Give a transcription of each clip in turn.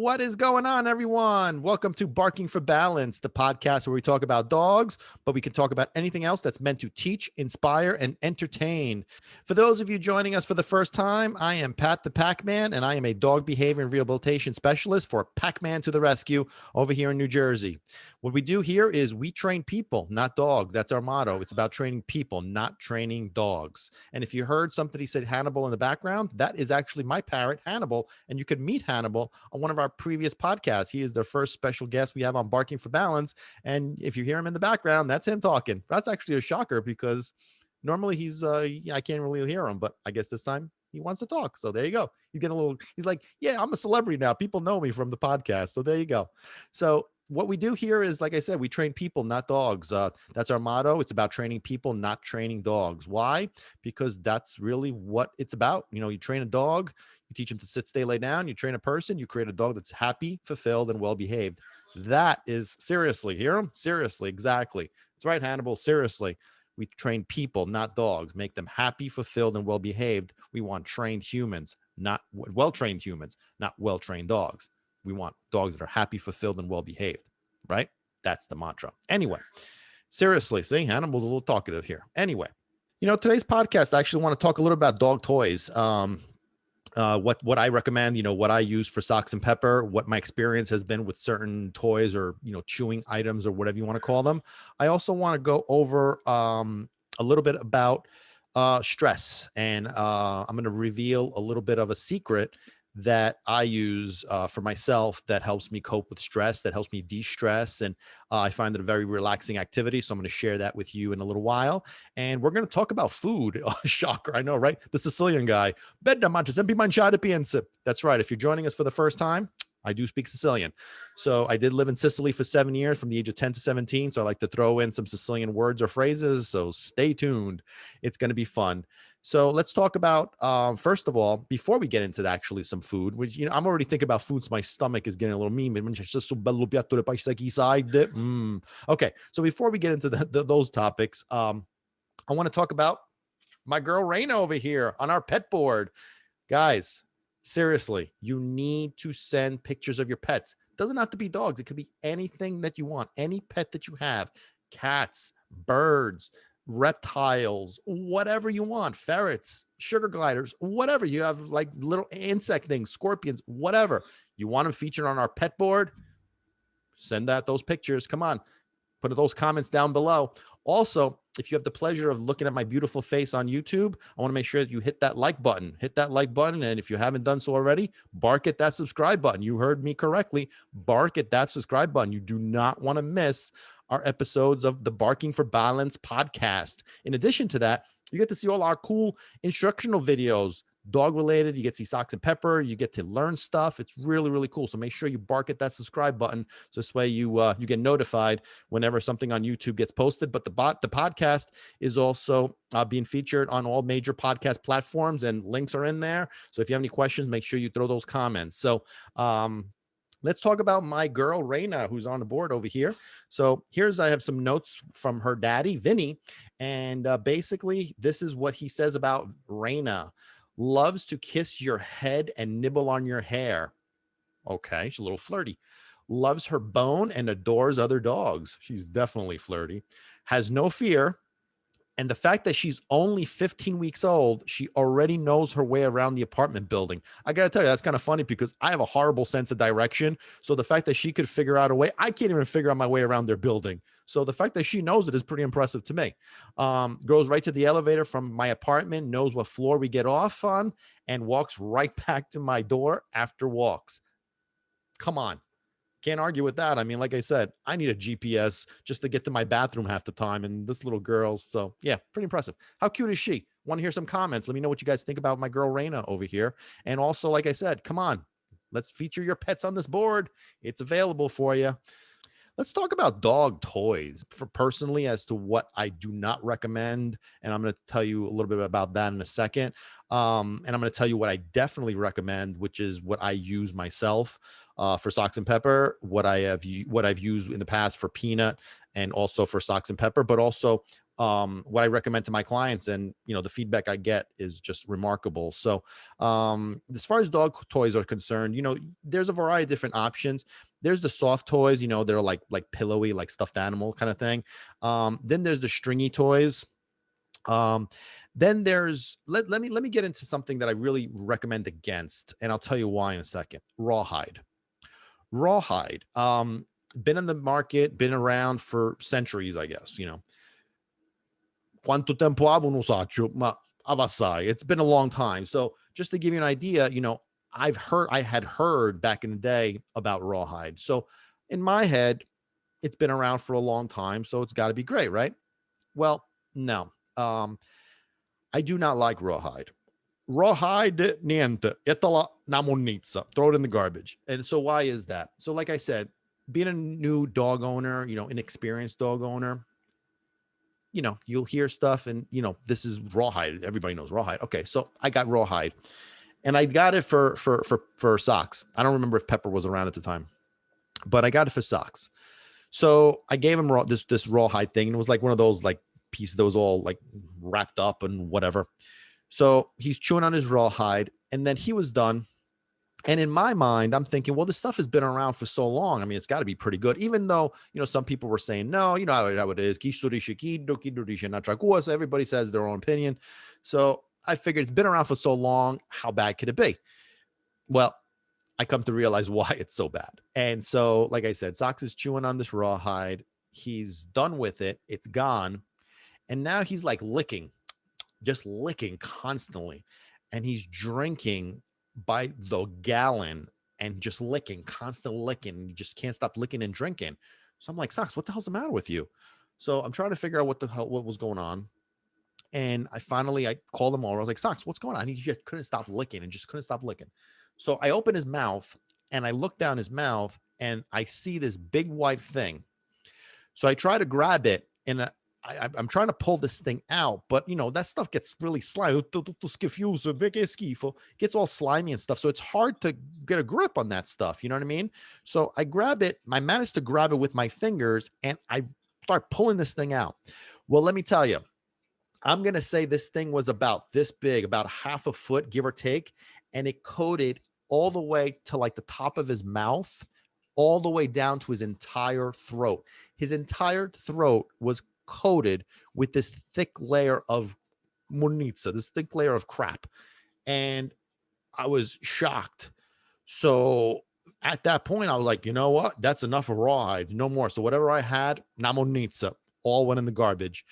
What is going on, everyone? Welcome to Barking for Balance, the podcast where we talk about dogs, but we can talk about anything else that's meant to teach, inspire, and entertain. For those of you joining us for the first time, I am Pat the Packman, and I am a dog behavior and rehabilitation specialist for Packman to the Rescue over here in New Jersey. What we do here is we train people, not dogs. That's our motto. It's about training people, not training dogs. And if you heard somebody say Hannibal in the background, that is actually my parrot, Hannibal, and you could meet Hannibal on one of our previous podcasts. He is the first special guest we have on Barking for Balance. And if you hear him in the background, that's him talking. That's actually a shocker because normally he's, I can't really hear him, but I guess this time he wants to talk. So there you go. He's like, yeah, I'm a celebrity now. People know me from the podcast. So there you go. So what we do here is, like I said, we train people, not dogs. That's our motto. It's about training people, not training dogs. Why? Because that's really what it's about. You know, you train a dog, you teach him to sit, stay, lay down. You train a person, you create a dog that's happy, fulfilled, and well-behaved. That is seriously, hear him? Seriously, exactly. That's right, Hannibal, seriously. We train people, not dogs. Make them happy, fulfilled, and well-behaved. We want trained humans, not well-trained humans, not well-trained dogs. We want dogs that are happy, fulfilled, and well-behaved, right? That's the mantra. Anyway, seriously, see, Hannibal's a little talkative here. Anyway, you know, today's podcast, I actually want to talk a little about dog toys. What I recommend, you know, what I use for Socks and Pepper, what my experience has been with certain toys or, you know, chewing items or whatever you want to call them. I also want to go over a little bit about stress, and I'm going to reveal a little bit of a secret that I use for myself that helps me cope with stress, that helps me de-stress. And I find it a very relaxing activity. So I'm going to share that with you in a little while. And we're going to talk about food. Oh, shocker. I know, right? The Sicilian guy. That's right. If you're joining us for the first time, I do speak Sicilian. So I did live in Sicily for 7 years from the age of 10 to 17. So I like to throw in some Sicilian words or phrases. So stay tuned. It's going to be fun. So let's talk about, first of all, before we get into actually some food, which, you know, I'm already thinking about food. So my stomach is getting a little mean. Okay. So before we get into those topics, I want to talk about my girl Raina over here on our pet board. Guys, seriously, you need to send pictures of your pets. It doesn't have to be dogs. It could be anything that you want, any pet that you have, cats, birds, reptiles, whatever you want, ferrets, sugar gliders, whatever you have, like little insect things, scorpions, whatever you want them featured on our pet board. Send out those pictures. Come on, put those comments down below. Also, if you have the pleasure of looking at my beautiful face on YouTube, I want to make sure that you hit that like button. Hit that like button. And if you haven't done so already, bark at that subscribe button. You heard me correctly. Bark at that subscribe button. You do not want to miss our episodes of the Barking for Balance podcast. In addition to that, you get to see all our cool instructional videos, dog related. You get to see Socks and Pepper. You get to learn stuff. It's really, really cool. So make sure you bark at that subscribe button. So this way you get notified whenever something on YouTube gets posted. But the podcast is also being featured on all major podcast platforms, and links are in there. So if you have any questions, make sure you throw those comments. So let's talk about my girl, Raina, who's on the board over here. So I have some notes from her daddy, Vinny. And basically, this is what he says about Raina. Loves to kiss your head and nibble on your hair. Okay, she's a little flirty. Loves her bone and adores other dogs. She's definitely flirty. Has no fear. And the fact that she's only 15 weeks old, she already knows her way around the apartment building. I got to tell you, that's kind of funny because I have a horrible sense of direction. So the fact that she could figure out a way, I can't even figure out my way around their building. So the fact that she knows it is pretty impressive to me. Goes right to the elevator from my apartment, knows what floor we get off on, and walks right back to my door after walks. Come on. Can't argue with that. I mean, like I said, I need a GPS just to get to my bathroom half the time. And this little girl, so yeah, pretty impressive. How cute is she? Want to hear some comments? Let me know what you guys think about my girl Raina over here. And also, like I said, come on, let's feature your pets on this board. It's available for you. Let's talk about dog toys for personally as to what I do not recommend. And I'm going to tell you a little bit about that in a second. And I'm going to tell you what I definitely recommend, which is what I use myself for Socks and Pepper, what I've used in the past for Peanut, and also for Socks and Pepper, but also what I recommend to my clients, and the feedback I get is just remarkable. So as far as dog toys are concerned, there's a variety of different options. There's the soft toys, they're like pillowy, like stuffed animal kind of thing. Then there's the stringy toys. um then there's let me get into something that I really recommend against, and I'll tell you why in a second. Rawhide. Been in the market, been around for centuries, I guess. Quanto tempo ha un usaccio, ma avassai. It's been a long time. So just to give you an idea, I had heard back in the day about rawhide. So in my head, it's been around for a long time, so it's got to be great, right? Well, no. I do not like rawhide. Rawhide, niente. Etala namonitsa. Throw it in the garbage. And so why is that? So like I said, being a new dog owner, inexperienced dog owner, you'll hear stuff, and this is rawhide. Everybody knows rawhide. Okay, so I got rawhide, and I got it for socks. I don't remember if Pepper was around at the time, but I got it for socks. So I gave him this rawhide thing, and it was like one of those like pieces that was all like wrapped up and whatever. So he's chewing on his rawhide, and then he was done. And in my mind, I'm thinking, well, this stuff has been around for so long. I mean, it's got to be pretty good, even though, some people were saying, no, how it is. So everybody says their own opinion. So I figured it's been around for so long. How bad could it be? Well, I come to realize why it's so bad. And so, like I said, Sox is chewing on this rawhide. He's done with it. It's gone. And now he's like just licking constantly. And he's drinking by the gallon and just licking, constant licking. You just can't stop licking and drinking. So I'm like, Sox, what the hell's the matter with you? So I'm trying to figure out what was going on. And I called him over. I was like, Sox, what's going on? He just couldn't stop licking and just couldn't stop licking. So I open his mouth and I look down his mouth and I see this big white thing. So I try to grab it, and I'm trying to pull this thing out, but that stuff gets really slimy. Gets all slimy and stuff. So it's hard to get a grip on that stuff. You know what I mean? So I grab it. I managed to grab it with my fingers, and I start pulling this thing out. Well, let me tell you, I'm going to say this thing was about this big, about half a foot, give or take. And it coated all the way to like the top of his mouth, all the way down to his entire throat. His entire throat was coated with this thick layer of munitsa, this thick layer of crap. And I was shocked. So at that point, I was like, you know what? That's enough of rawhide. No more. So whatever I had, namonitsa, all went in the garbage.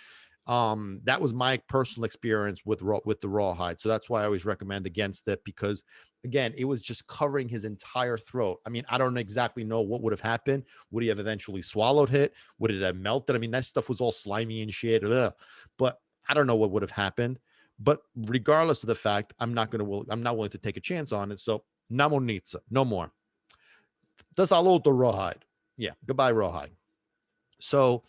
That was my personal experience with the rawhide. So that's why I always recommend against it, because again, it was just covering his entire throat. I mean, I don't exactly know what would have happened. Would he have eventually swallowed it? Would it have melted? I mean, that stuff was all slimy and shit. Ugh. But I don't know what would have happened. But regardless of the fact, I'm not willing to take a chance on it. So namonitsa, no more. Da saluto rawhide. Yeah, goodbye rawhide. So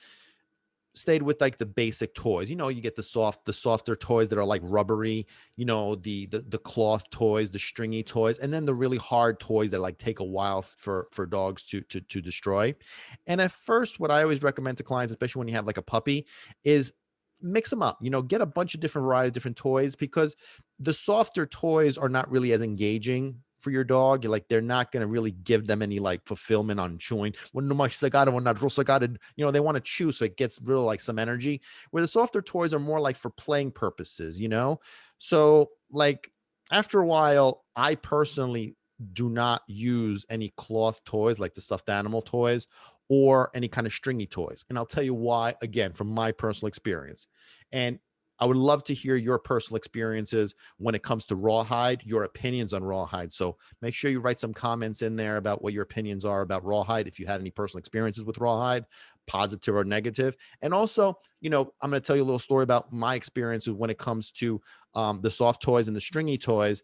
stayed with like the basic toys. You get the softer toys that are like rubbery, the cloth toys, the stringy toys, and then the really hard toys that like take a while for dogs to destroy. And at first, what I always recommend to clients, especially when you have like a puppy, is mix them up. Get a bunch of different varieties of different toys, because the softer toys are not really as engaging for your dog. They're not going to really give them any like fulfillment on chewing. They want to chew, so it gets real like some energy, where the softer toys are more like for playing purposes. So like after a while, I personally do not use any cloth toys like the stuffed animal toys or any kind of stringy toys. And I'll tell you why, again, from my personal experience. And I would love to hear your personal experiences when it comes to rawhide, your opinions on rawhide. So make sure you write some comments in there about what your opinions are about rawhide, if you had any personal experiences with rawhide, positive or negative. And also, I'm going to tell you a little story about my experiences when it comes to the soft toys and the stringy toys.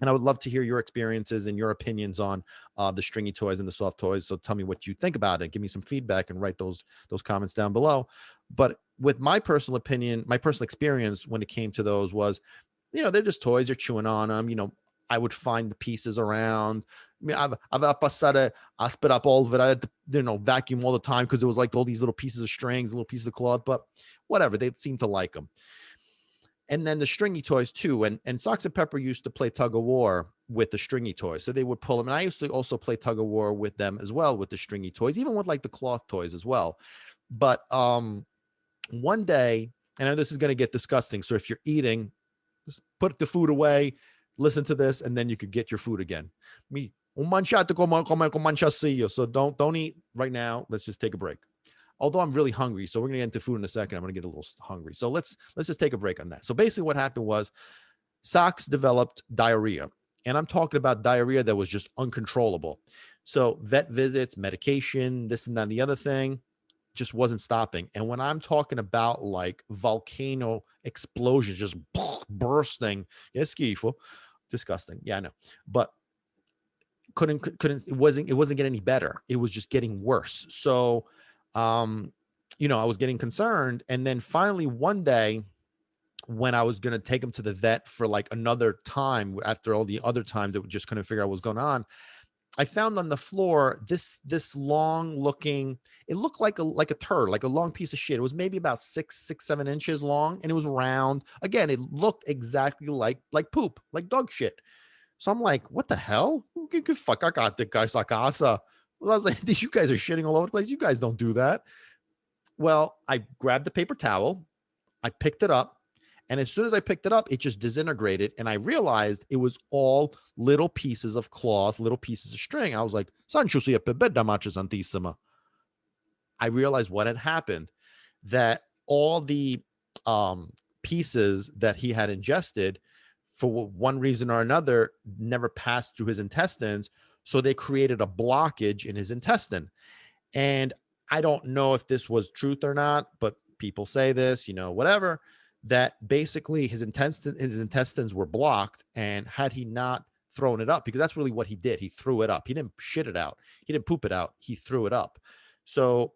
And I would love to hear your experiences and your opinions on the stringy toys and the soft toys. So tell me what you think about it. Give me some feedback and write those comments down below. But with my personal opinion, my personal experience when it came to those was, they're just toys. You're chewing on them. I would find the pieces around. mean, I've passare aspirapolvere. I had to, vacuum all the time because it was like all these little pieces of strings, little pieces of cloth, but whatever. They seem to like them. And then the stringy toys too. And Socks and Pepper used to play tug of war with the stringy toys. So they would pull them. And I used to also play tug of war with them as well, with the stringy toys, even with like the cloth toys as well. But one day, and I know this is going to get disgusting. So if you're eating, just put the food away, listen to this, and then you could get your food again. So don't eat right now. Let's just take a break. Although I'm really hungry, so we're gonna get into food in a second. I'm gonna get a little hungry. So let's just take a break on that. So basically what happened was Socks developed diarrhea. And I'm talking about diarrhea that was just uncontrollable. So vet visits, medication, this and that, and the other thing just wasn't stopping. And when I'm talking about like volcano explosion, just bursting, yes, schifo, disgusting. Yeah, I know. But couldn't, it wasn't getting any better. It was just getting worse. So I was getting concerned. And then finally one day when I was going to take him to the vet for like another time, after all the other times that we just couldn't figure out what was going on, I found on the floor this long looking, it looked like a turd, like a long piece of shit. It was maybe about 7 inches long, and it was round. Again, it looked exactly like poop, like dog shit. So I'm like, what the hell? Fuck, I got the guy sakasa. Well, I was like, you guys are shitting all over the place. You guys don't do that. Well, I grabbed the paper towel, I picked it up, and as soon as I picked it up, it just disintegrated. And I realized it was all little pieces of cloth, little pieces of string. And I was like, I realized what had happened, that all the pieces that he had ingested, for one reason or another, never passed through his intestines. So they created a blockage in his intestine. And I don't know if this was truth or not, but people say this, whatever, that basically his intestines were blocked. And had he not thrown it up, because that's really what he did, he threw it up. He didn't shit it out. He didn't poop it out. He threw it up. So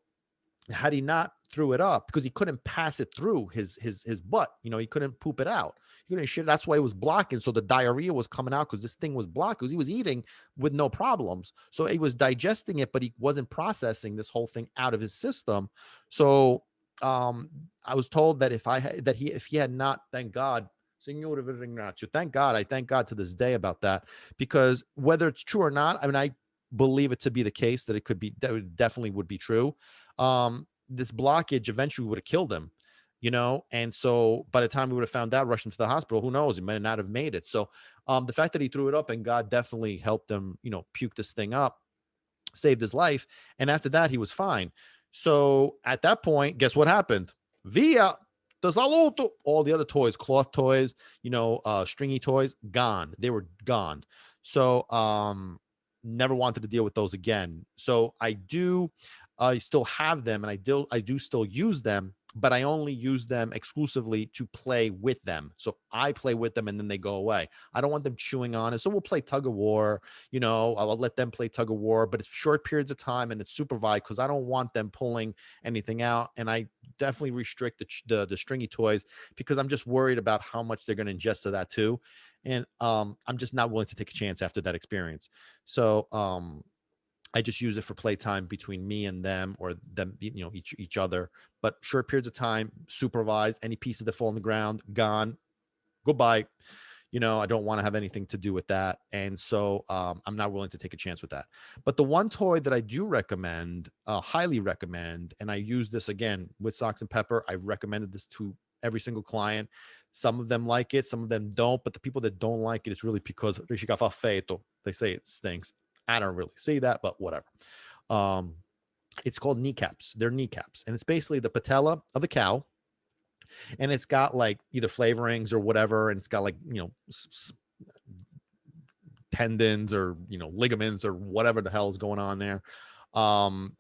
had he not threw it up, because he couldn't pass it through his butt, he couldn't poop it out. He couldn't shit. That's why it was blocking. So the diarrhea was coming out because this thing was blocked, because he was eating with no problems. So he was digesting it, but he wasn't processing this whole thing out of his system. So I was told that if he had not, thank God, Signore Ringrazio, thank God, I thank God to this day about that, because whether it's true or not, I mean, I believe it to be the case that it could be, that it definitely would be true. This blockage eventually would have killed him, and so by the time we would have found out, rushed him to the hospital, who knows, he might not have made it. So the fact that he threw it up, and God definitely helped him, puke this thing up, saved his life. And after that, he was fine. So at that point, guess what happened? Via the saluto, all the other toys, cloth toys, stringy toys, gone. They were gone. So never wanted to deal with those again. So I still have them, and I do still use them, but I only use them exclusively to play with them. So I play with them and then they go away. I don't want them chewing on it. So we'll play tug of war, I'll let them play tug of war, but it's short periods of time and it's supervised, because I don't want them pulling anything out. And I definitely restrict the stringy toys, because I'm just worried about how much they're going to ingest of that too. And I'm just not willing to take a chance after that experience. So I just use it for playtime between me and them, or them, each other. But short periods of time, supervised. Any pieces that fall on the ground, gone, goodbye. I don't want to have anything to do with that. And so I'm not willing to take a chance with that. But the one toy that I do recommend, highly recommend, and I use this again with Socks and Pepper. I've recommended this to every single client. Some of them like it, some of them don't. But the people that don't like it, it's really because they say it stinks. I don't really see that, but whatever. It's called kneecaps. They're kneecaps. And it's basically the patella of a cow. And it's got like either flavorings or whatever. And it's got like, tendons or, ligaments or whatever the hell is going on there.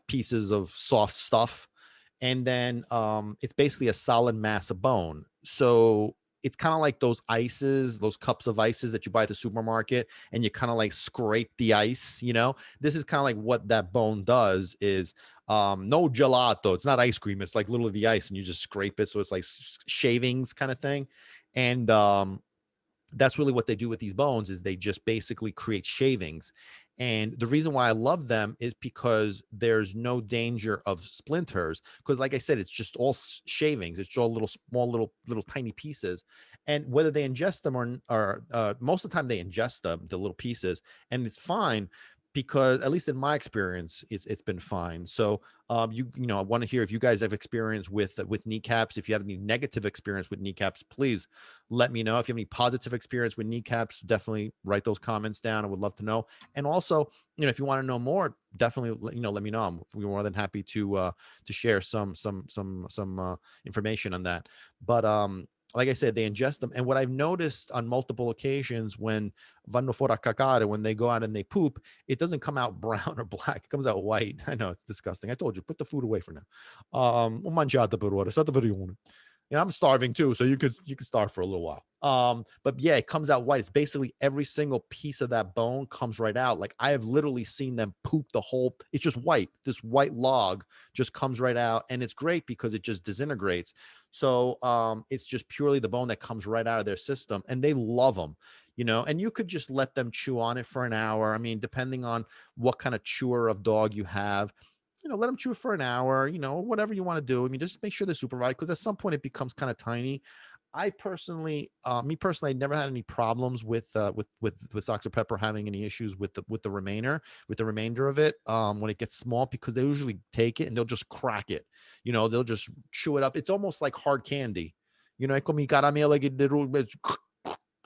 Pieces of soft stuff. And then it's basically a solid mass of bone. So it's kind of like those ices, those cups of ices that you buy at the supermarket, and you kind of like scrape the ice, this is kind of like what that bone does. Is no gelato. It's not ice cream. It's like literally the ice, and you just scrape it. So it's like shavings kind of thing. And that's really what they do with these bones, is they just basically create shavings. And the reason why I love them is because there's no danger of splinters. Because, like I said, it's just all shavings. It's all little, small, little tiny pieces. And whether they ingest them or most of the time they ingest them, the little pieces, and it's fine because at least in my experience, it's been fine. So I want to hear if you guys have experience with kneecaps. If you have any negative experience with kneecaps, please let me know. If you have any positive experience with kneecaps, definitely write those comments down. I would love to know. And also, if you want to know more, definitely let me know. We're more than happy to share some information on that. But like I said, they ingest them. And what I've noticed on multiple occasions when vanno fuori a cacare, when they go out and they poop, it doesn't come out brown or black. It comes out white. I know it's disgusting. I told you, put the food away for now. Ho mangiato per ora, è stato verione. I'm starving too, so you could starve for a little while. But yeah, it comes out white. It's basically every single piece of that bone comes right out. Like I have literally seen them poop the whole. It's just white. This white log just comes right out, and it's great because it just disintegrates. So it's just purely the bone that comes right out of their system, and they love them. And you could just let them chew on it for an hour. I mean, depending on what kind of chewer of dog you have, let them chew for an hour, whatever you want to do. I mean, just make sure they're supervised because at some point it becomes kind of tiny. Me personally, I never had any problems with Dr. Pepper having any issues with the remainder of it when it gets small, because they usually take it and they'll just crack it. They'll just chew it up. It's almost like hard candy. È come I caramelle che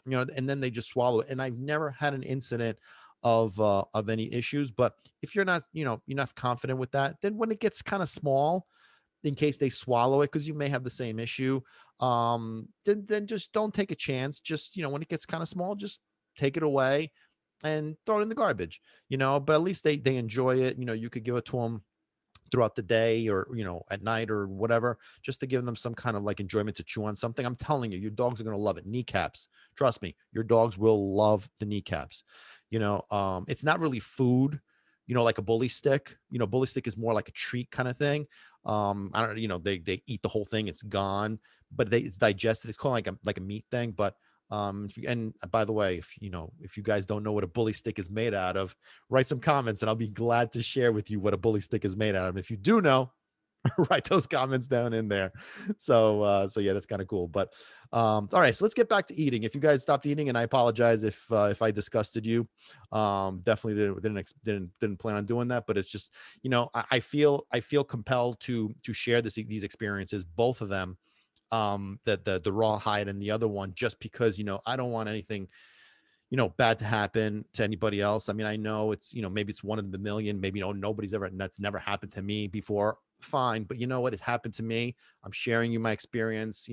and then they just swallow it. And I've never had an incident of any issues. But if you're not, you're not confident with that, then when it gets kind of small, in case they swallow it, because you may have the same issue, then just don't take a chance. Just, when it gets kind of small, just take it away and throw it in the garbage. But at least they enjoy it. You could give it to them throughout the day, or at night or whatever, just to give them some kind of like enjoyment to chew on something. I'm telling you, your dogs are going to love it. Kneecaps, trust me, your dogs will love the kneecaps. It's not really food, like a bully stick. Bully stick is more like a treat kind of thing. I don't, they eat the whole thing, it's gone, but it's digested. It's called like a meat thing. But and by the way, if you guys don't know what a bully stick is made out of, write some comments and I'll be glad to share with you what a bully stick is made out of. If you do know, write those comments down in there. So yeah, that's kind of cool. But all right, so let's get back to eating. If you guys stopped eating, and I apologize if I disgusted you, definitely didn't plan on doing that. But it's just, I feel compelled to share these experiences, both of them, the Rawhide and the other one, just because I don't want anything bad to happen to anybody else. I mean, I know it's maybe it's one in the million, maybe that's never happened to me before. Fine, but you know what? It happened to me. I'm sharing you my experience.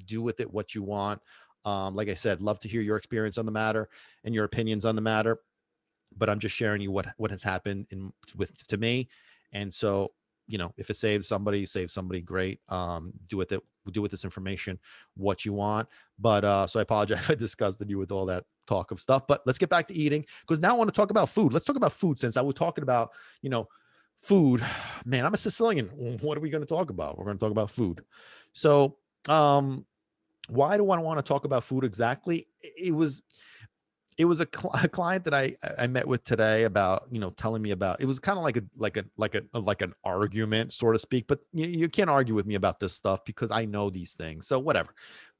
Do with it what you want. Like I said, love to hear your experience on the matter and your opinions on the matter. But I'm just sharing you what has happened to me. And so, if it saves somebody, great. Do with this information what you want. But so I apologize if I disgusted you with all that talk of stuff. But let's get back to eating, because now I want to talk about food. Let's talk about food, since I was talking about, food. Man, I'm a Sicilian. What are we going to talk about? We're going to talk about food. So, why do I want to talk about food exactly? It was a client that I met with today about, telling me about, it was kind of like an argument, so to speak, but you can't argue with me about this stuff because I know these things. So whatever.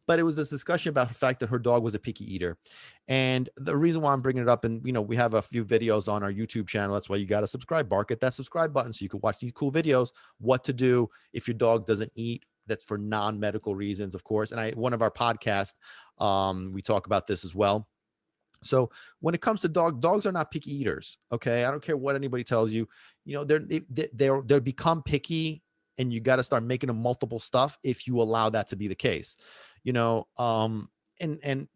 But it was this discussion about the fact that her dog was a picky eater. And the reason why I'm bringing it up, and, we have a few videos on our YouTube channel. That's why you got to subscribe, hit that subscribe button so you can watch these cool videos, what to do if your dog doesn't eat. That's for non-medical reasons, of course. And one of our podcasts, we talk about this as well. So when it comes to dogs are not picky eaters. Okay. I don't care what anybody tells you, they're become picky, and you got to start making them multiple stuff if you allow that to be the case, and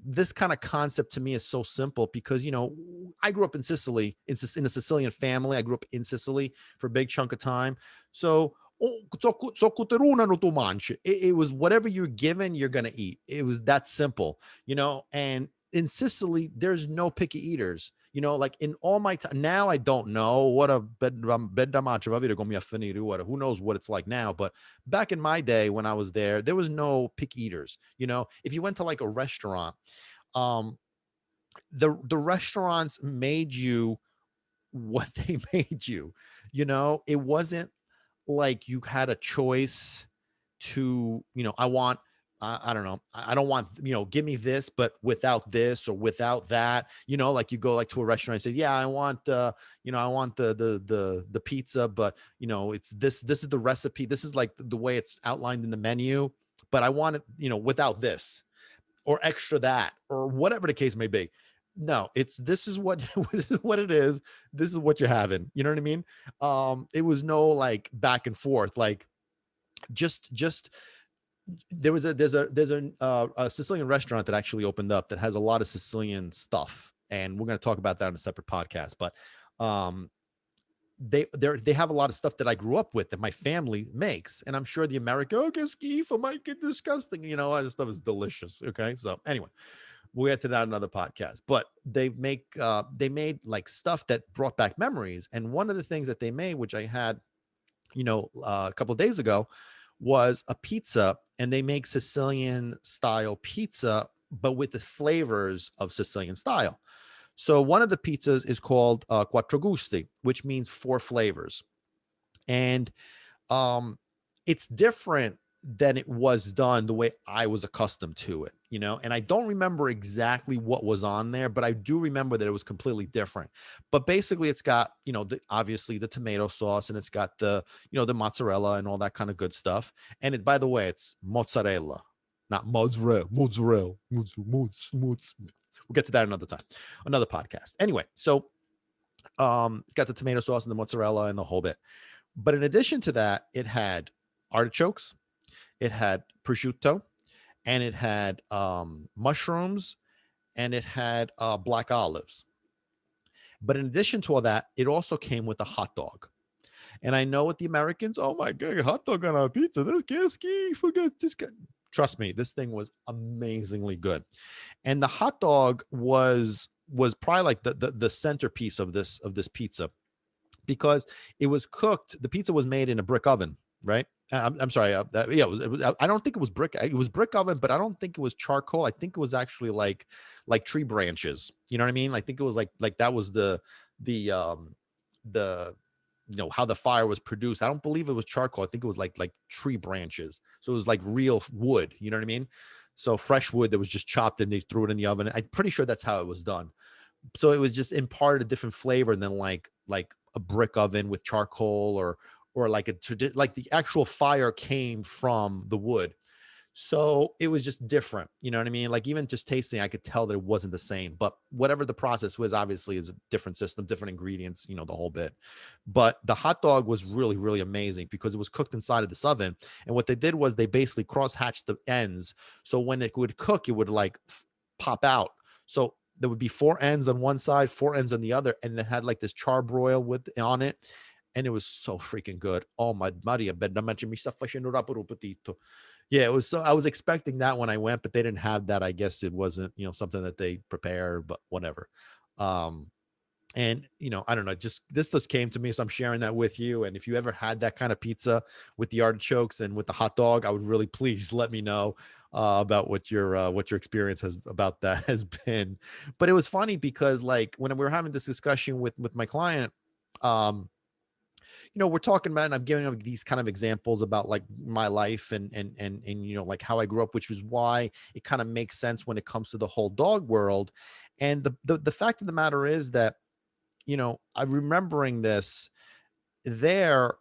this kind of concept to me is so simple because, I grew up in Sicily, in a Sicilian family. I grew up in Sicily for a big chunk of time. So, it was whatever you're given, you're going to eat. It was that simple, and in Sicily, there's no picky eaters. Like in all my time now, I don't know what a who knows what it's like now. But back in my day when I was there was no picky eaters. If you went to like a restaurant, the restaurants made you what they made you. It wasn't like you had a choice to, I don't know, I don't want, give me this, but without this or without that, like you go like to a restaurant and say, yeah, I want, I want the pizza, but it's this is the recipe. This is like the way it's outlined in the menu, but I want it, without this or extra that or whatever the case may be. No, this is what this is what it is. This is what you're having. You know what I mean? It was no like back and forth. Like just there's a Sicilian restaurant that actually opened up that has a lot of Sicilian stuff, and we're going to talk about that in a separate podcast. But um, they have a lot of stuff that I grew up with that my family makes, and I'm sure the American que schifo might get disgusting. All this stuff is delicious. Okay, so anyway, we'll get to that in another podcast. But they made like stuff that brought back memories, and one of the things that they made, which I had, a couple of days ago, was a pizza, and they make Sicilian style pizza, but with the flavors of Sicilian style. So one of the pizzas is called Quattro Gusti, which means four flavors. And um, it's different than it was done the way I was accustomed to it, and I don't remember exactly what was on there, but I do remember that it was completely different. But basically it's got, obviously the tomato sauce, and it's got the, the mozzarella and all that kind of good stuff. And by the way, it's mozzarella, not mozzarella. We'll get to that another time, another podcast. Anyway, so it's got the tomato sauce and the mozzarella and the whole bit. But in addition to that, it had artichokes, it had prosciutto, and it had mushrooms, and it had black olives. But in addition to all that, it also came with a hot dog. And I know with the Americans, oh my God, hot dog on a pizza. Forget this guy. Trust me, this thing was amazingly good. And the hot dog was probably like the centerpiece of this pizza, because it was cooked. The pizza was made in a brick oven, right? I'm sorry. It was, I don't think it was brick. It was brick oven, but I don't think it was charcoal. I think it was actually like tree branches. You know what I mean? I think it was like that was the how the fire was produced. I don't believe it was charcoal. I think it was like tree branches. So it was like real wood. You know what I mean? So fresh wood that was just chopped and they threw it in the oven. I'm pretty sure that's how it was done. So it was just imparted a different flavor than like a brick oven with charcoal or like like the actual fire came from the wood. So it was just different. You know what I mean? Like even just tasting, I could tell that it wasn't the same, but whatever the process was, obviously is a different system, different ingredients, the whole bit. But the hot dog was really, really amazing because it was cooked inside of this oven. And what they did was they basically cross hatched the ends. So when it would cook, it would like pop out. So there would be four ends on one side, four ends on the other. And it had like this charbroil on it. And it was so freaking good. Oh my Maria, yeah, it was. So I was expecting that when I went, but they didn't have that. I guess it wasn't, something that they prepare, but whatever. And I don't know, this came to me, so I'm sharing that with you. And if you ever had that kind of pizza with the artichokes and with the hot dog, I would really please let me know about what your experience has been. But it was funny because like when we were having this discussion with my client, we're talking about, and I've given them these kind of examples about like my life and like how I grew up, which is why it kind of makes sense when it comes to the whole dog world. And the fact of the matter is that, I'm remembering this, there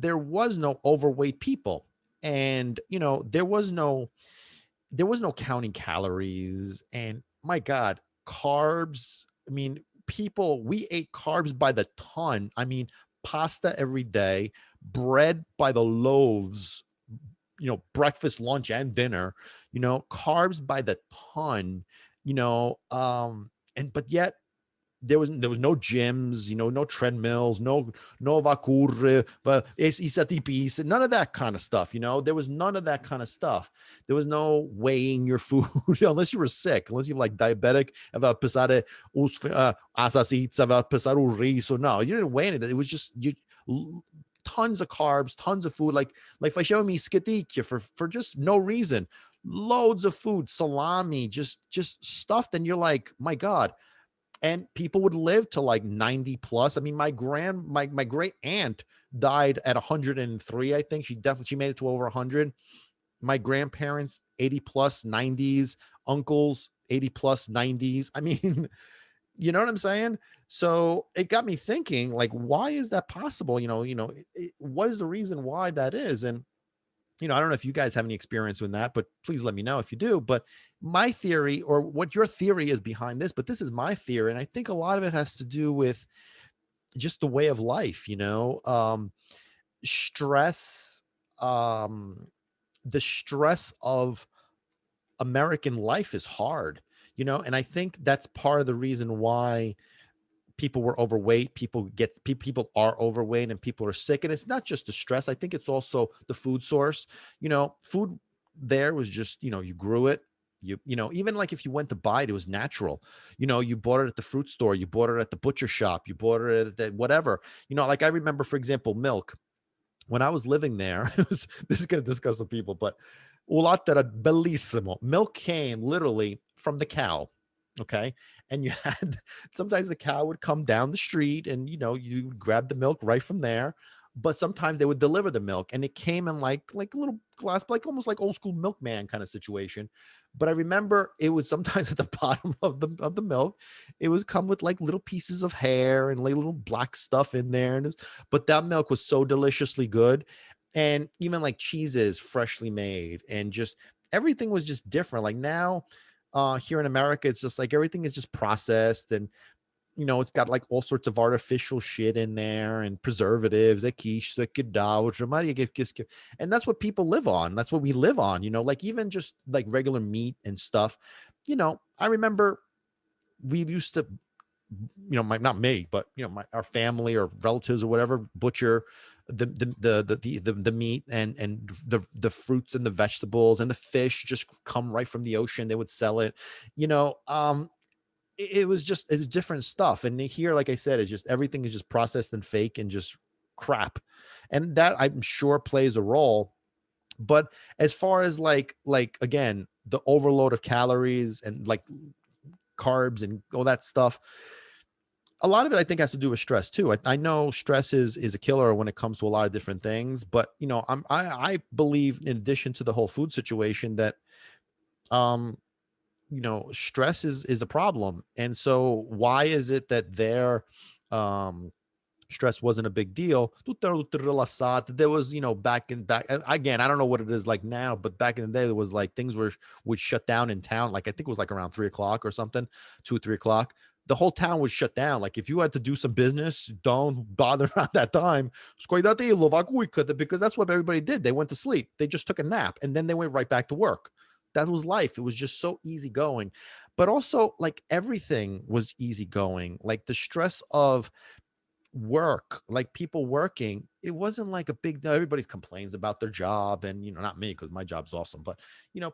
was no overweight people, and there was no counting calories, and my God, carbs. I mean, we ate carbs by the ton. I mean, pasta every day, bread by the loaves, breakfast, lunch, and dinner, carbs by the ton, but yet there was no gyms, no treadmills, no vacur, but none of that kind of stuff. There was none of that kind of stuff. There was no weighing your food unless you were sick, unless you were like diabetic. No, you didn't weigh anything. It was just tons of carbs, tons of food. Like facevo mi schiaticchia for just no reason. Loads of food, salami, just stuff. Then you're like, my God. and people would live to like 90 plus. I mean, my great aunt died at 103. I think she made it to over 100. My grandparents 80 plus 90s, uncles 80 plus 90s. I mean, you know what I'm saying? So it got me thinking, like, why is that possible? What is the reason why that is? And I don't know if you guys have any experience with that, but please let me know if you do. But my theory, or what your theory is behind this, but this is my theory, and I think a lot of it has to do with just the way of life. Stress, um, the stress of American life is hard, and I think that's part of the reason why people were overweight. People are overweight and people are sick. And it's not just the stress. I think it's also the food source. Food there was just, you grew it. Even like if you went to buy it, it was natural. You bought it at the fruit store, you bought it at the butcher shop, you bought it at whatever. Like I remember, for example, milk. When I was living there, this is going to disgust some people, but un latte era bellissimo. Milk came literally from the cow. Okay. And you had sometimes the cow would come down the street and, you would grab the milk right from there. But sometimes they would deliver the milk and it came in like a little glass, like almost like old school milkman kind of situation. But I remember it was sometimes at the bottom of the milk, it was come with like little pieces of hair and like little black stuff in there. But that milk was so deliciously good. And even like cheeses freshly made and just everything was just different. Like now, here in America, it's just like everything is just processed and it's got like all sorts of artificial shit in there and preservatives, and that's what people live on. That's what we live on, like even just like regular meat and stuff. I remember we used to, not me, but our family or relatives or whatever butcher the meat and the fruits and the vegetables and the fish just come right from the ocean. They would sell it, it was different stuff. And here, like I said, it's just everything is just processed and fake and just crap. And that I'm sure plays a role. But as far as like again, the overload of calories and like carbs and all that stuff, a lot of it I think has to do with stress too. I know stress is a killer when it comes to a lot of different things, but I believe, in addition to the whole food situation, that um stress is a problem. And so why is it that their um stress wasn't a big deal? There was, back again, I don't know what it is like now, but back in the day, there was like things would shut down in town. Like I think it was like around 3 o'clock or something, 2 or 3 o'clock. The whole town was shut down. Like if you had to do some business, don't bother at that time. Because that's what everybody did. They went to sleep. They just took a nap and then they went right back to work. That was life. It was just so easy going. But also like everything was easy going. Like the stress of work, like people working, it wasn't like a big deal. Everybody complains about their job, and not me, because my job's awesome, but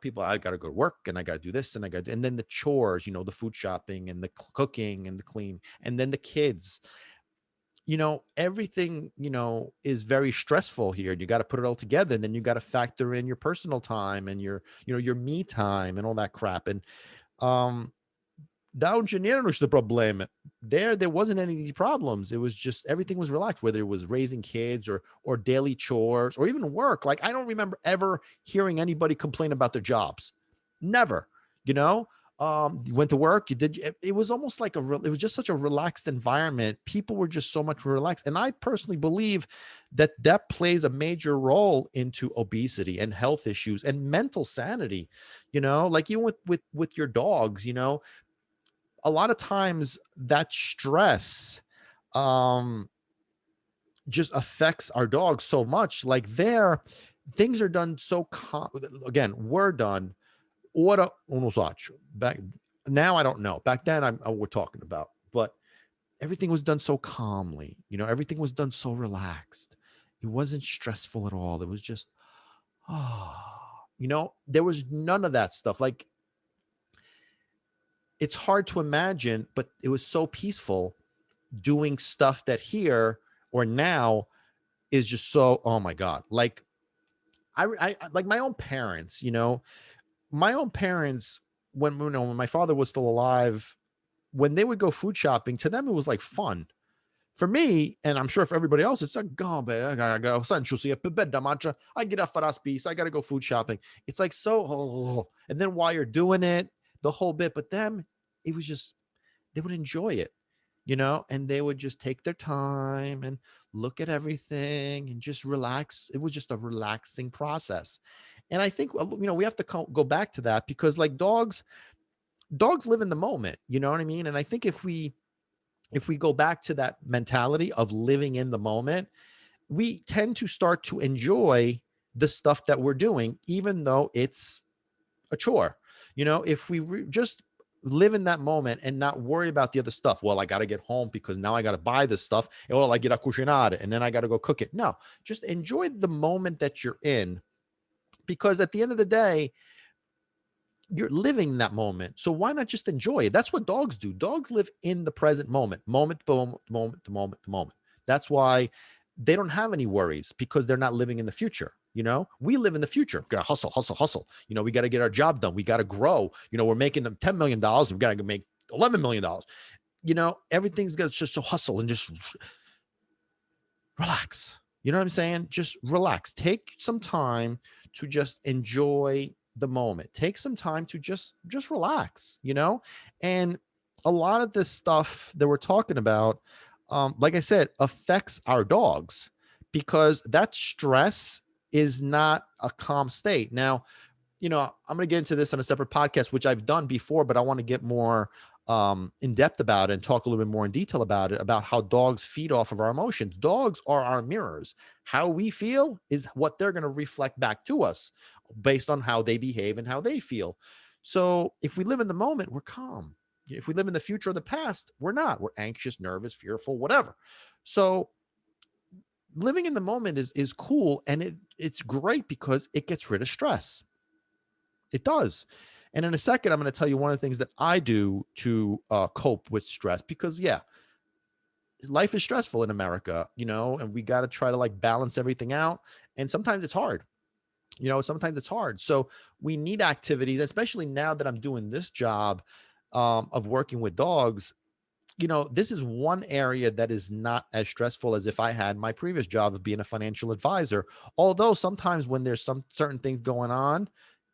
people, I gotta go to work and I gotta do this and and then the chores, the food shopping and the cooking and the clean, and then the kids, everything, is very stressful here. You got to put it all together, and then you got to factor in your personal time and your me time and all that crap. And um da engineering was the problem. There wasn't any of these problems. It was just everything was relaxed, whether it was raising kids or daily chores or even work. Like I don't remember ever hearing anybody complain about their jobs. Never. You went to work, you did it was almost like it was just such a relaxed environment. People were just so much relaxed. And I personally believe that plays a major role into obesity and health issues and mental sanity. Like even with your dogs, a lot of times that stress um just affects our dogs so much. Like there, things are done so again, we're done. Ora uno sacco. Back now, I don't know. Back then, we're talking about, but everything was done so calmly. Everything was done so relaxed. It wasn't stressful at all. It was just, there was none of that stuff. Like it's hard to imagine, but it was so peaceful doing stuff that here or now is just so, oh my God. Like I like my own parents, my own parents, when my father was still alive, when they would go food shopping, to them, it was like fun. For me, and I'm sure for everybody else, it's like, oh, man, I gotta go. I get up for that piece. I gotta go food shopping. It's like and then while you're doing it, the whole bit, but them, it was just, they would enjoy it, and they would just take their time and look at everything and just relax. It was just a relaxing process. And I think, we have to go back to that, because like dogs live in the moment, you know what I mean? And I think if we go back to that mentality of living in the moment, we tend to start to enjoy the stuff that we're doing, even though it's a chore. If we just live in that moment and not worry about the other stuff. Well, I got to get home because now I got to buy this stuff. Well, I get a cucinare and then I got to go cook it. No, just enjoy the moment that you're in, because at the end of the day, you're living that moment. So why not just enjoy it? That's what dogs do. Dogs live in the present moment, moment to moment, moment to moment to moment. That's why they don't have any worries, because they're not living in the future. We live in the future. We got to hustle, hustle, hustle. We got to get our job done. We got to grow. We're making them $10 million. We got to make $11 million. Everything's got to just hustle and just relax. You know what I'm saying? Just relax. Take some time to just enjoy the moment. Take some time to just relax, and a lot of this stuff that we're talking about, like I said, affects our dogs, because that stress is not a calm state. Now, I'm going to get into this on a separate podcast, which I've done before, but I want to get more in depth about it and talk a little bit more in detail about it, about how dogs feed off of our emotions. Dogs are our mirrors. How we feel is what they're going to reflect back to us based on how they behave and how they feel. So if we live in the moment, we're calm. If we live in the future or the past, we're not. We're anxious, nervous, fearful, whatever. So living in the moment is cool, and it's great because it gets rid of stress. It does. And in a second, I'm going to tell you one of the things that I do to cope with stress, because life is stressful in America, and we got to try to like balance everything out. And sometimes it's hard, sometimes it's hard. So we need activities, especially now that I'm doing this job of working with dogs. This is one area that is not as stressful as if I had my previous job of being a financial advisor. Although sometimes when there's some certain things going on,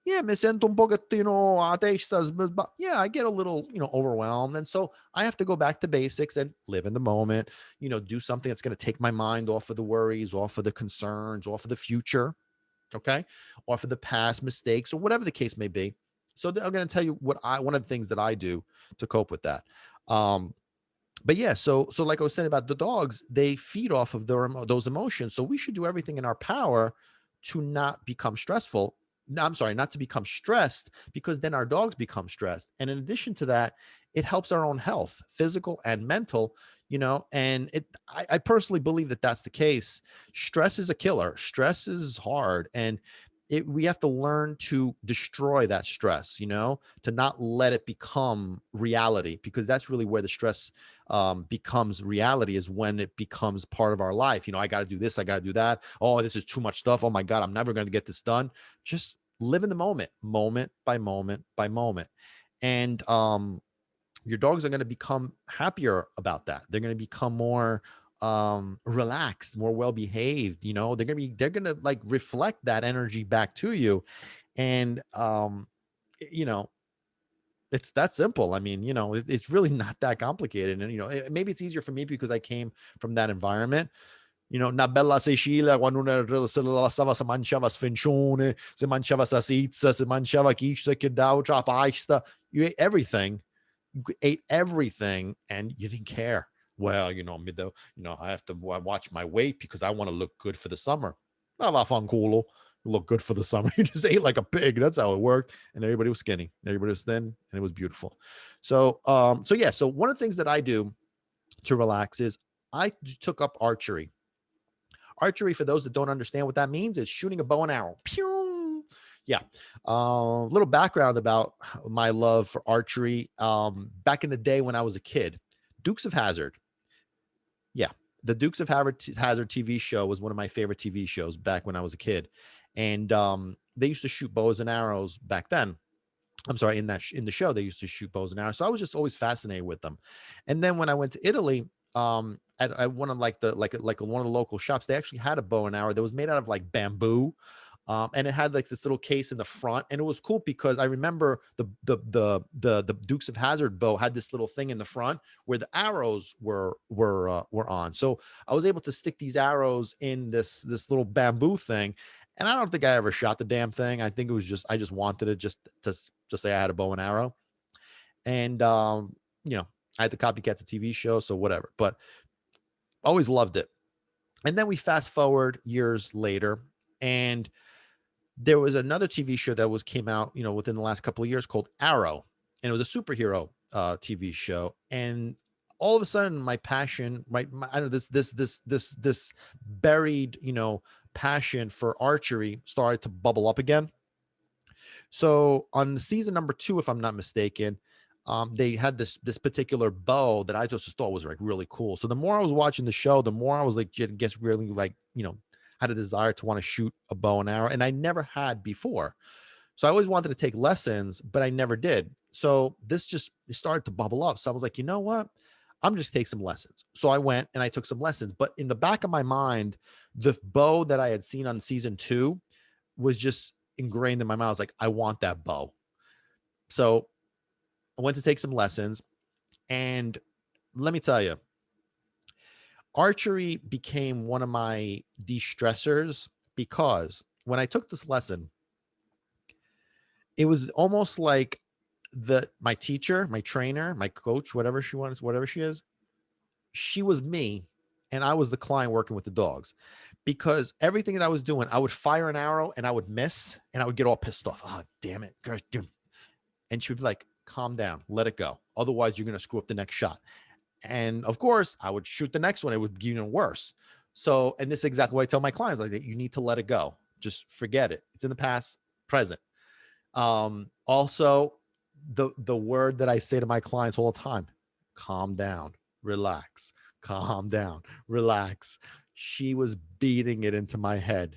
yeah, me sento un pochettino a testa, yeah, I get a little, overwhelmed. And so I have to go back to basics and live in the moment, do something that's going to take my mind off of the worries, off of the concerns, off of the future. Okay. Off of the past mistakes, or whatever the case may be. So I'm going to tell you one of the things that I do to cope with that. But yeah, so like I was saying about the dogs, they feed off of those emotions. So we should do everything in our power to not become stressful. No, I'm sorry, not to become stressed, because then our dogs become stressed. And in addition to that, it helps our own health, physical and mental, and I personally believe that that's the case. Stress is a killer. Stress is hard. And we have to learn to destroy that stress, to not let it become reality, because that's really where the stress becomes reality, is when it becomes part of our life. I got to do this, I got to do that. Oh, this is too much stuff. Oh my God, I'm never going to get this done. Just live in the moment, moment by moment by moment. And your dogs are going to become happier about that. They're going to become more relaxed, more well-behaved. They're going to like reflect that energy back to you. And it's that simple. I mean, it's really not that complicated. And maybe it's easier for me because I came from that environment. Una bella Sicilia, quando uno se la lasciava, si mangiava sfincione, si mangiava salsiccia, si mangiava quiche, che daucha, pasta. You ate everything. You ate everything and you didn't care. Well, I have to watch my weight because I want to look good for the summer. Vaffanculo. Look good for the summer. You just ate like a pig. That's how it worked. And everybody was skinny. Everybody was thin, and it was beautiful. So one of the things that I do to relax is I took up archery. Archery, for those that don't understand what that means, is shooting a bow and arrow. Pew! Yeah. Little background about my love for archery. Back in the day when I was a kid, Dukes of Hazzard. Yeah. The Dukes of Hazzard TV show was one of my favorite TV shows back when I was a kid. And they used to shoot bows and arrows back then. I'm sorry, in the show, they used to shoot bows and arrows. So I was just always fascinated with them. And then when I went to Italy, at one of like one of the local shops, they actually had a bow and arrow that was made out of like bamboo. And it had like this little case in the front, and it was cool because I remember the Dukes of Hazzard bow had this little thing in the front where the arrows were on. So I was able to stick these arrows in this little bamboo thing, and I don't think I ever shot the damn thing. I think it was just I just wanted it just say I had a bow and arrow, and you know, I had to copycat the TV show, so whatever. But always loved it. And then we fast forward years later, and there was another TV show that came out, within the last couple of years called Arrow, and it was a superhero TV show. And all of a sudden, my passion, I don't know, this buried, passion for archery started to bubble up again. So on season number 2, if I'm not mistaken, they had this particular bow that I just thought was like really cool. So the more I was watching the show, the more I was like, guess really like, had a desire to want to shoot a bow and arrow, and I never had before. So I always wanted to take lessons, but I never did. So this just started to bubble up. So I was like, you know what? I'm just take some lessons. So I went and I took some lessons. But in the back of my mind, the bow that I had seen on season 2 was just ingrained in my mind. I was like, I want that bow. So I went to take some lessons, and let me tell you, archery became one of my de-stressors because when I took this lesson, it was almost like my teacher, my trainer, my coach, whatever she is, she was me and I was the client working with the dogs, because everything that I was doing, I would fire an arrow and I would miss and I would get all pissed off. Oh, damn it. And she would be like, calm down, let it go. Otherwise, you're going to screw up the next shot. And of course, I would shoot the next one. It would be even worse. So, and this is exactly what I tell my clients, like, that you need to let it go. Just forget it. It's in the past, present. Also, the word that I say to my clients all the time, calm down, relax, calm down, relax. She was beating it into my head.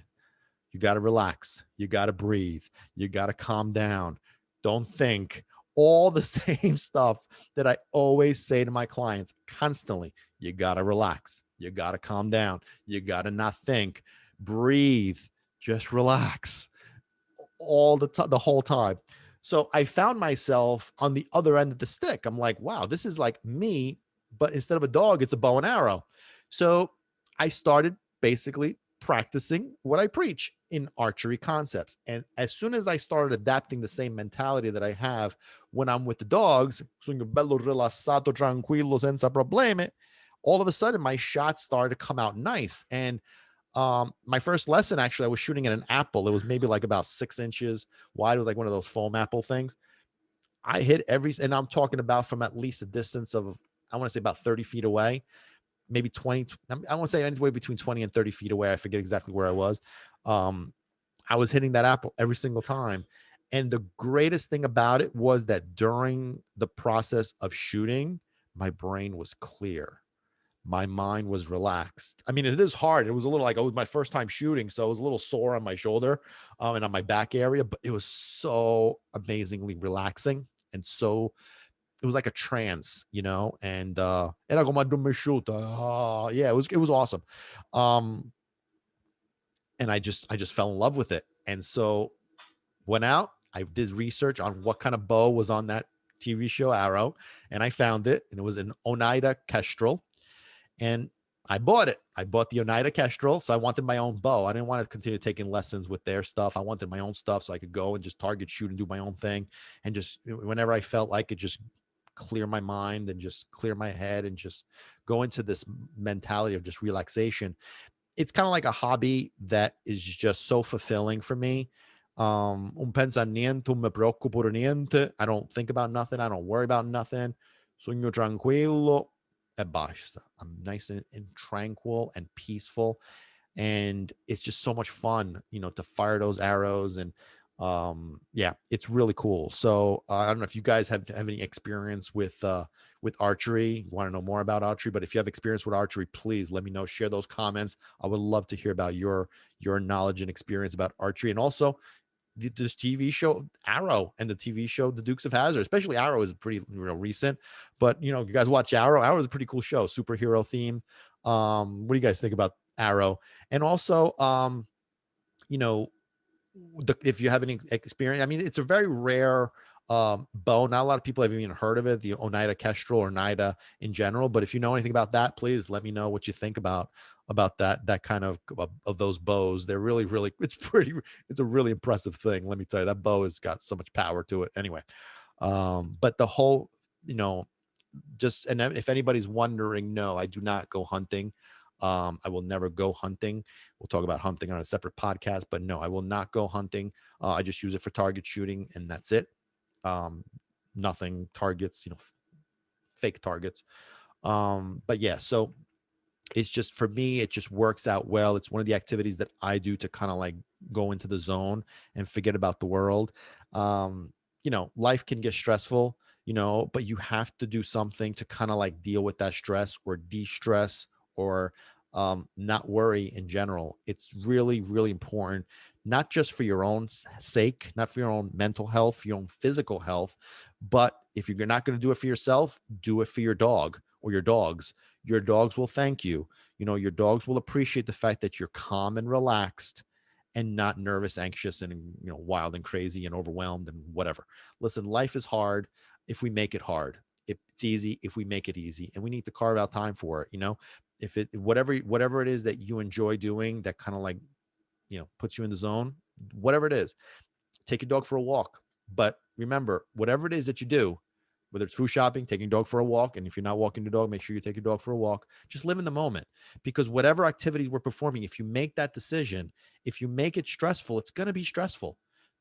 You got to relax. You got to breathe. You got to calm down. Don't think. All the same stuff that I always say to my clients constantly. You got to relax. You got to calm down. You got to not think. Breathe. Just relax. The whole time. So I found myself on the other end of the stick. I'm like, wow, this is like me, but instead of a dog, it's a bow and arrow. So I started basically practicing what I preach in archery concepts. And as soon as I started adapting the same mentality that I have when I'm with the dogs, sogno bello rilassato, tranquillo, senza problemi, all of a sudden my shots started to come out nice. And my first lesson, actually, I was shooting at an apple. It was maybe like about 6 inches wide. It was like one of those foam apple things. I hit and I'm talking about from at least a distance of, I want to say about 30 feet away, maybe 20. I want to say anywhere between 20 and 30 feet away. I forget exactly where I was. I was hitting that apple every single time. And the greatest thing about it was that during the process of shooting, my brain was clear. My mind was relaxed. I mean, it is hard. It was a little like, it was my first time shooting, so it was a little sore on my shoulder and on my back area, but it was so amazingly relaxing. And so it was like a trance, and I go, my shoot. Yeah, it was awesome. And I just fell in love with it. And so went out, I did research on what kind of bow was on that TV show Arrow, and I found it, and it was an Oneida Kestrel. And I bought it. I bought the Oneida Kestrel. So I wanted my own bow. I didn't want to continue taking lessons with their stuff. I wanted my own stuff so I could go and just target shoot and do my own thing. And just whenever I felt like it, just clear my mind and just clear my head and just go into this mentality of just relaxation. It's kind of like a hobby that is just so fulfilling for me. Un pensamiento, me preoccupo por niente. I don't think about nothing. I don't worry about nothing. Sogno tranquillo. Basta. I'm nice and tranquil and peaceful, and it's just so much fun, to fire those arrows. And yeah, it's really cool. So I don't know if you guys have any experience with archery. You want to know more about archery, but if you have experience with archery, please let me know. Share those comments. I would love to hear about your knowledge and experience about archery. And also, this TV show Arrow and the TV show The Dukes of Hazzard. Especially Arrow is pretty recent, but you guys watch Arrow. Arrow is a pretty cool show, superhero theme. What do you guys think about Arrow? And also, if you have any experience, I mean, it's a very rare bow. Not a lot of people have even heard of it, the Oneida Kestrel or Oneida in general. But if you know anything about that, please let me know what you think about that kind of those bows. They're really, it's a really impressive thing. Let me tell you, that bow has got so much power to it. Anyway, but the whole, and if anybody's wondering, no, I do not go hunting. I will never go hunting. We'll talk about hunting on a separate podcast, but no, I will not go hunting. I just use it for target shooting and that's it. Nothing targets, fake targets. But yeah, so it's just, for me, it just works out well. It's one of the activities that I do to kind of like go into the zone and forget about the world. Life can get stressful, but you have to do something to kind of like deal with that stress or de-stress or not worry in general. It's really, really important, not just for your own sake, not for your own mental health, your own physical health, but if you're not going to do it for yourself, do it for your dog or your dogs. Your dogs will thank you. Your dogs will appreciate the fact that you're calm and relaxed and not nervous, anxious, and wild and crazy and overwhelmed and whatever. Listen, life is hard if we make it hard. It's easy if we make it easy, and we need to carve out time for it. If it whatever it is that you enjoy doing, that kind of like puts you in the zone, whatever it is, take your dog for a walk. But remember, whatever it is that you do, whether it's food shopping, taking your dog for a walk, and if you're not walking your dog, make sure you take your dog for a walk. Just live in the moment, because whatever activity we're performing, if you make that decision, if you make it stressful, it's going to be stressful.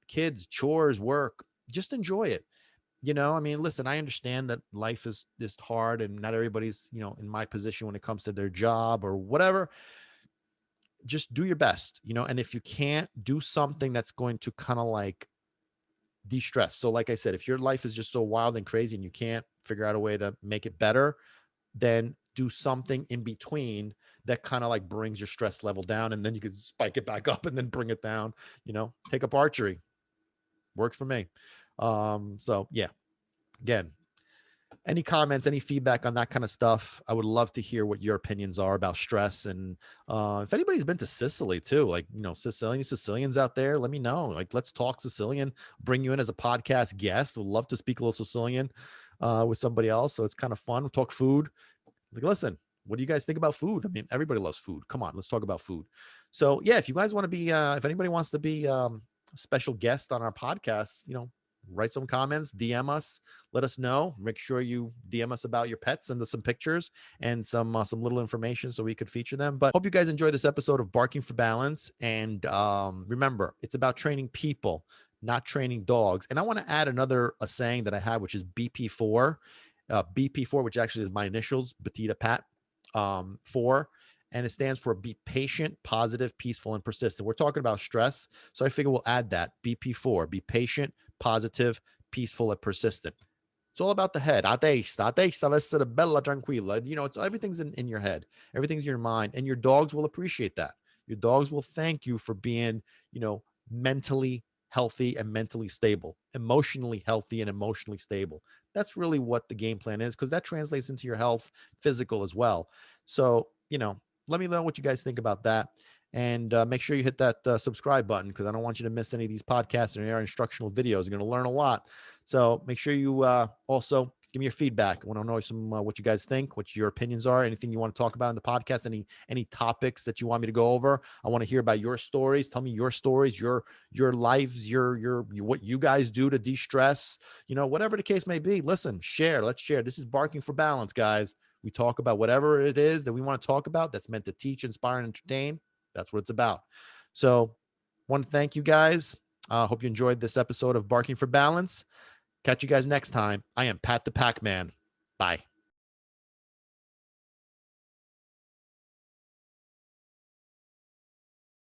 Kids, chores, work, just enjoy it. I mean, listen, I understand that life is hard and not everybody's, in my position when it comes to their job or whatever. Just do your best, and if you can't, do something that's going to kind of like de-stress. So like I said, if your life is just so wild and crazy and you can't figure out a way to make it better, then do something in between that kind of like brings your stress level down, and then you can spike it back up and then bring it down. Take up archery. Works for me. So yeah, again, any comments, any feedback on that kind of stuff, I would love to hear what your opinions are about stress. And if anybody's been to Sicily too, like, Sicilians out there, let me know. Like, let's talk Sicilian, bring you in as a podcast guest. Would love to speak a little Sicilian with somebody else. So it's kind of fun. We'll talk food. Like, listen, what do you guys think about food? I mean, everybody loves food. Come on, let's talk about food. So yeah, if you guys want to be, if anybody wants to be a special guest on our podcast, write some comments, DM us, let us know. Make sure you DM us about your pets, send us some pictures and some little information so we could feature them. But hope you guys enjoy this episode of Barking for Balance. And remember, it's about training people, not training dogs. And I want to add a saying that I have, which is BP4. BP4, which actually is my initials, Batita Pat, 4. And it stands for be patient, positive, peaceful, and persistent. We're talking about stress, so I figure we'll add that, BP4, be patient, positive, peaceful, and persistent. It's all about the head. A testa deve essere bella tranquilla. It's everything's in your head. Everything's in your mind. And your dogs will appreciate that. Your dogs will thank you for being, mentally healthy and mentally stable, emotionally healthy and emotionally stable. That's really what the game plan is, because that translates into your health, physical as well. So, let me know what you guys think about that. And make sure you hit that subscribe button, because I don't want you to miss any of these podcasts and our instructional videos. You're going to learn a lot. So make sure you also give me your feedback. I want to know some what you guys think, what your opinions are, anything you want to talk about in the podcast, any topics that you want me to go over. I want to hear about your stories. Tell me your stories, your lives, your what you guys do to de-stress, whatever the case may be. Listen, share. Let's share. This is Barking for Balance, guys. We talk about whatever it is that we want to talk about that's meant to teach, inspire, and entertain. That's what it's about. So want to thank you guys. Hope you enjoyed this episode of Barking for Balance. Catch you guys next time. I am Pat the Packman. Bye.